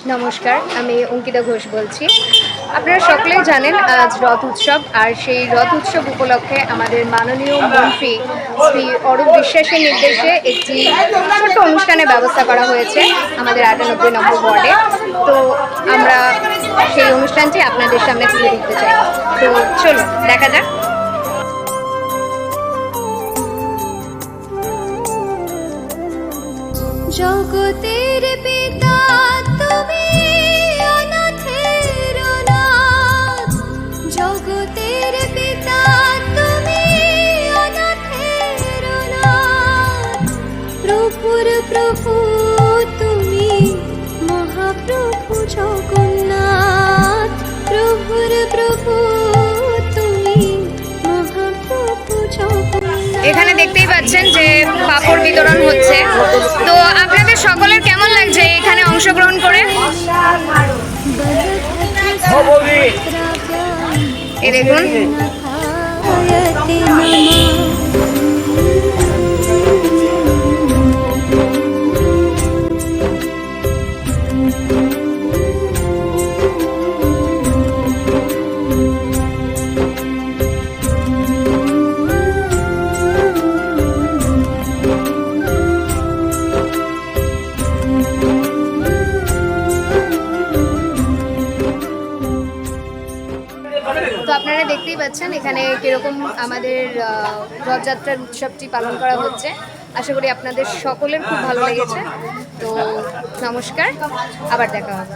নমস্কার, আমি অঙ্কিতা ঘোষ বলছি। আপনারা সকলেই জানেন আজ রথ উৎসব, আর সেই রথ উৎসব উপলক্ষে আমাদের মাননীয় মন্ত্রী শ্রী অরূপ বিশ্বাসের নির্দেশে একটি ছোট্ট অনুষ্ঠানের ব্যবস্থা করা হয়েছে আমাদের ৯৮ নম্বর ওয়ার্ডে। তো আমরা সেই অনুষ্ঠানটি আপনাদের সামনে তুলে ধরতে চাই। তো চলুন দেখা যাক। জগতের পিতা তুমি, অনাথের অনাথ। জগতের পিতা তুমি, অনাথের অনাথ। প্রভুর প্রভু তুমি, মহাপ্রভু জগন্নাথ। প্রভুর প্রভু তুমি, মহাপ্রভু জগন্নাথ। এখানে দেখতেই পাচ্ছেন যে পাপড় বিতরণ হচ্ছে। তো আপনাদের সকলের কেমন লাগছে এখানে অংশগ্রহণ করে? এই দেখুন, তো আপনারা দেখতেই পাচ্ছেন এখানে কিরকম আমাদের রথযাত্রার উৎসবটি পালন করা হচ্ছে। আশা করি আপনাদের সকলের খুব ভালো লেগেছে। তো নমস্কার, আবার দেখা হবে।